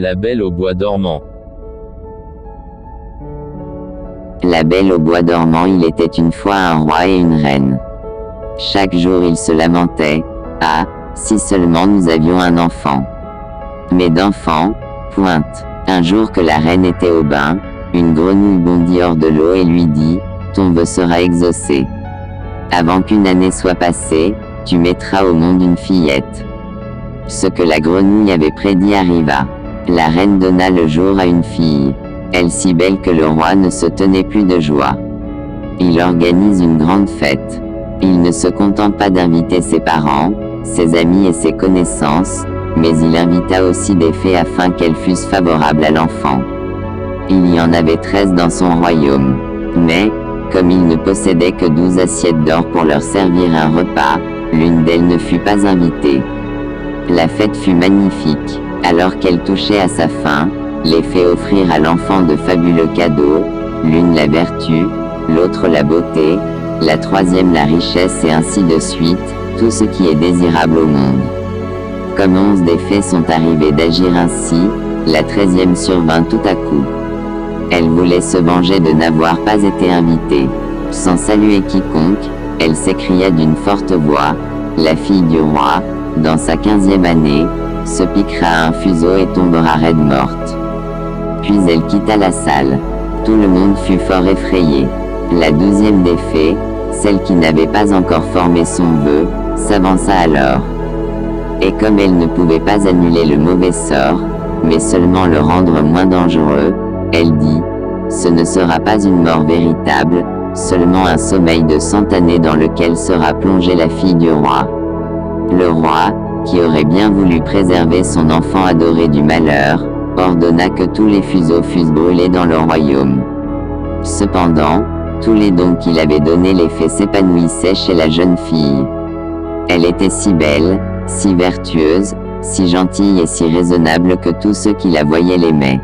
La Belle au bois dormant. La Belle au bois dormant. Il était une fois un roi et une reine. Chaque jour il se lamentait. Ah, si seulement nous avions un enfant. Mais d'enfant, pointe. Un jour que la reine était au bain, une grenouille bondit hors de l'eau et lui dit, ton vœu sera exaucé. Avant qu'une année soit passée, tu mettras au monde une fillette. Ce que la grenouille avait prédit arriva. La reine donna le jour à une fille. Elle si belle que le roi ne se tenait plus de joie. Il organise une grande fête. Il ne se contente pas d'inviter ses parents, ses amis et ses connaissances, mais il invita aussi des fées afin qu'elles fussent favorables à l'enfant. Il y en avait 13 dans son royaume. Mais, comme il ne possédait que 12 assiettes d'or pour leur servir un repas, l'une d'elles ne fut pas invitée. La fête fut magnifique. Alors qu'elle touchait à sa fin, les fées offrirent à l'enfant de fabuleux cadeaux, l'une la vertu, l'autre la beauté, la troisième la richesse et ainsi de suite, tout ce qui est désirable au monde. Comme 11 des fées sont arrivées d'agir ainsi, la 13e survint tout à coup. Elle voulait se venger de n'avoir pas été invitée. Sans saluer quiconque, elle s'écria d'une forte voix, la fille du roi, dans sa 15e année, se piquera à un fuseau et tombera raide morte. Puis elle quitta la salle. Tout le monde fut fort effrayé. La 12e des fées, celle qui n'avait pas encore formé son vœu, s'avança alors. Et comme elle ne pouvait pas annuler le mauvais sort, mais seulement le rendre moins dangereux, elle dit, ce ne sera pas une mort véritable, seulement un sommeil de 100 années dans lequel sera plongée la fille du roi. Le roi, qui aurait bien voulu préserver son enfant adoré du malheur, ordonna que tous les fuseaux fussent brûlés dans le royaume. Cependant, tous les dons qu'il avait donnés les fées s'épanouissaient chez la jeune fille. Elle était si belle, si vertueuse, si gentille et si raisonnable que tous ceux qui la voyaient l'aimaient.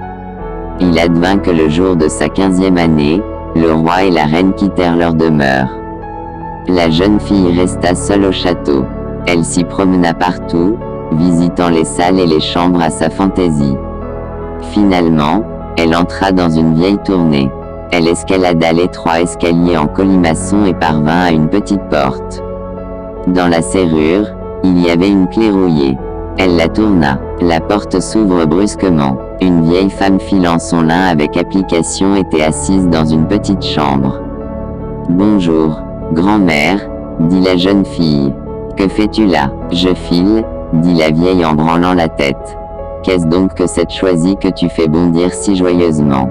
Il advint que le jour de sa 15e année, le roi et la reine quittèrent leur demeure. La jeune fille resta seule au château. Elle s'y promena partout, visitant les salles et les chambres à sa fantaisie. Finalement, elle entra dans une vieille tournée. Elle escalada l'étroit escalier en colimaçon et parvint à une petite porte. Dans la serrure, il y avait une clé rouillée. Elle la tourna. La porte s'ouvre brusquement. Une vieille femme filant son lin avec application était assise dans une petite chambre. « Bonjour, grand-mère, » dit la jeune fille. « Que fais-tu là ? » « Je file, » dit la vieille en branlant la tête. « Qu'est-ce donc que cette choisie que tu fais bondir si joyeusement ? »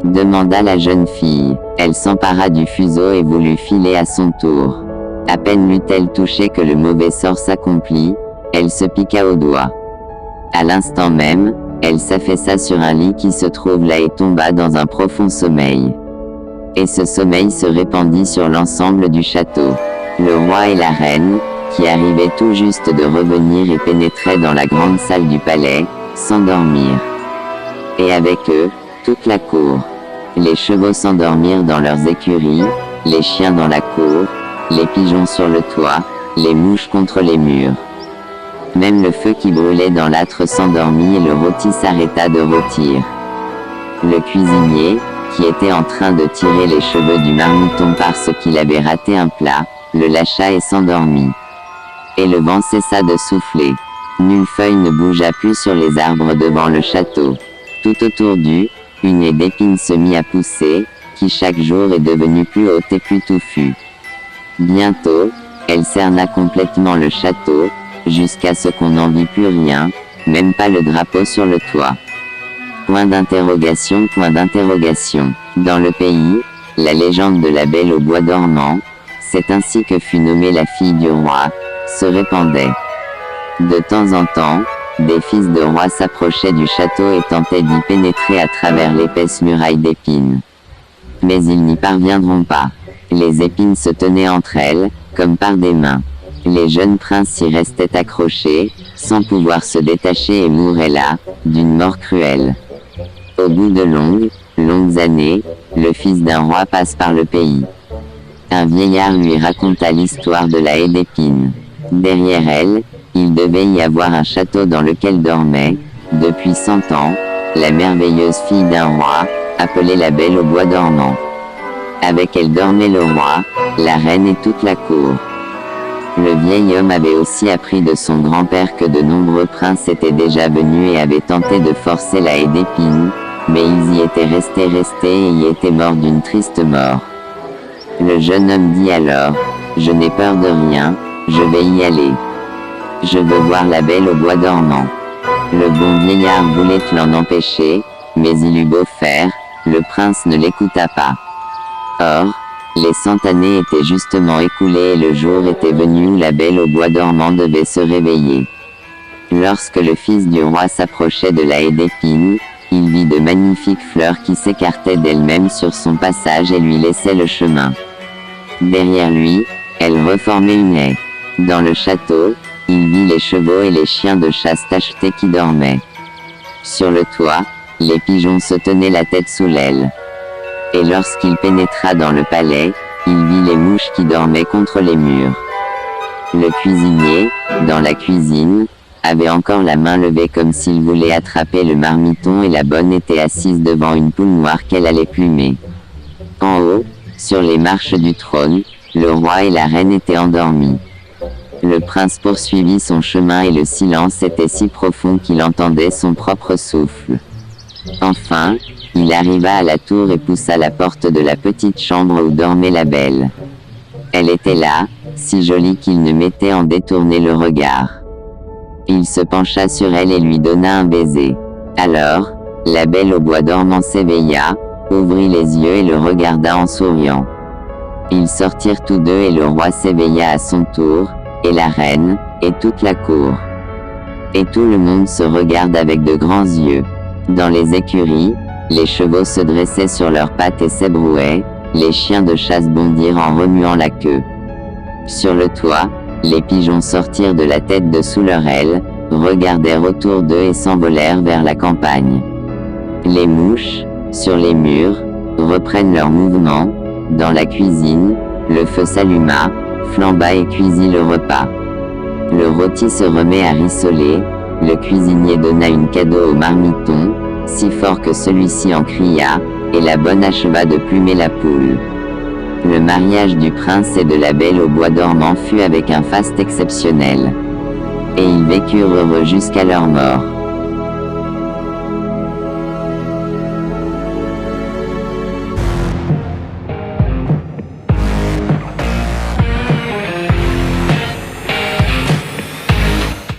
demanda la jeune fille. Elle s'empara du fuseau et voulut filer à son tour. À peine l'eut-elle touché que le mauvais sort s'accomplit, elle se piqua au doigt. À l'instant même, elle s'affaissa sur un lit qui se trouve là et tomba dans un profond sommeil. Et ce sommeil se répandit sur l'ensemble du château. Le roi et la reine, qui arrivaient tout juste de revenir et pénétraient dans la grande salle du palais, s'endormirent. Et avec eux, toute la cour. Les chevaux s'endormirent dans leurs écuries, les chiens dans la cour, les pigeons sur le toit, les mouches contre les murs. Même le feu qui brûlait dans l'âtre s'endormit et le rôti s'arrêta de rôtir. Le cuisinier, qui était en train de tirer les cheveux du marmiton parce qu'il avait raté un plat, le lâcha et s'endormit. Et le vent cessa de souffler. Nulle feuille ne bougea plus sur les arbres devant le château. Tout autour une haie d'épines se mit à pousser, qui chaque jour est devenue plus haute et plus touffue. Bientôt, elle cerna complètement le château, jusqu'à ce qu'on n'en vit plus rien, même pas le drapeau sur le toit. Point d'interrogation, point d'interrogation. Dans le pays, la légende de la Belle au bois dormant, c'est ainsi que fut nommée la fille du roi, se répandait. De temps en temps, des fils de rois s'approchaient du château et tentaient d'y pénétrer à travers l'épaisse muraille d'épines. Mais ils n'y parviendront pas. Les épines se tenaient entre elles, comme par des mains. Les jeunes princes y restaient accrochés, sans pouvoir se détacher et mouraient là, d'une mort cruelle. Au bout de longues années, le fils d'un roi passe par le pays. Un vieillard lui raconta l'histoire de la haie d'épines. Derrière elle, il devait y avoir un château dans lequel dormaient, depuis 100 ans, la merveilleuse fille d'un roi, appelée la Belle au bois dormant. Avec elle dormait le roi, la reine et toute la cour. Le vieil homme avait aussi appris de son grand-père que de nombreux princes étaient déjà venus et avaient tenté de forcer la haie d'épines, mais ils y étaient restés et y étaient morts d'une triste mort. Le jeune homme dit alors, « Je n'ai peur de rien, je vais y aller. Je veux voir la Belle au bois dormant. » Le bon vieillard voulait l'en empêcher, mais il eut beau faire, le prince ne l'écouta pas. Or, les 100 années étaient justement écoulées et le jour était venu où la Belle au bois dormant devait se réveiller. Lorsque le fils du roi s'approchait de la haie d'épines, il vit de magnifiques fleurs qui s'écartaient d'elles-mêmes sur son passage et lui laissaient le chemin. Derrière lui, elles reformaient une haie. Dans le château, il vit les chevaux et les chiens de chasse tachetés qui dormaient. Sur le toit, les pigeons se tenaient la tête sous l'aile. Et lorsqu'il pénétra dans le palais, il vit les mouches qui dormaient contre les murs. Le cuisinier, dans la cuisine, avait encore la main levée comme s'il voulait attraper le marmiton et la bonne était assise devant une poule noire qu'elle allait plumer. En haut, sur les marches du trône, le roi et la reine étaient endormis. Le prince poursuivit son chemin et le silence était si profond qu'il entendait son propre souffle. Enfin, il arriva à la tour et poussa la porte de la petite chambre où dormait la Belle. Elle était là, si jolie qu'il ne m'était en détourné le regard. Il se pencha sur elle et lui donna un baiser. Alors, la Belle au bois dormant s'éveilla, ouvrit les yeux et le regarda en souriant. Ils sortirent tous deux et le roi s'éveilla à son tour, et la reine, et toute la cour. Et tout le monde se regarde avec de grands yeux. Dans les écuries, les chevaux se dressaient sur leurs pattes et s'ébrouaient, les chiens de chasse bondirent en remuant la queue. Sur le toit, les pigeons sortirent de la tête de sous leur aile, regardèrent autour d'eux et s'envolèrent vers la campagne. Les mouches, sur les murs, reprennent leur mouvement. Dans la cuisine, le feu s'alluma, flamba et cuisit le repas. Le rôti se remet à rissoler, le cuisinier donna une cadeau au marmiton, si fort que celui-ci en cria, et la bonne acheva de plumer la poule. Le mariage du prince et de la Belle au bois dormant fut avec un faste exceptionnel. Et ils vécurent heureux jusqu'à leur mort.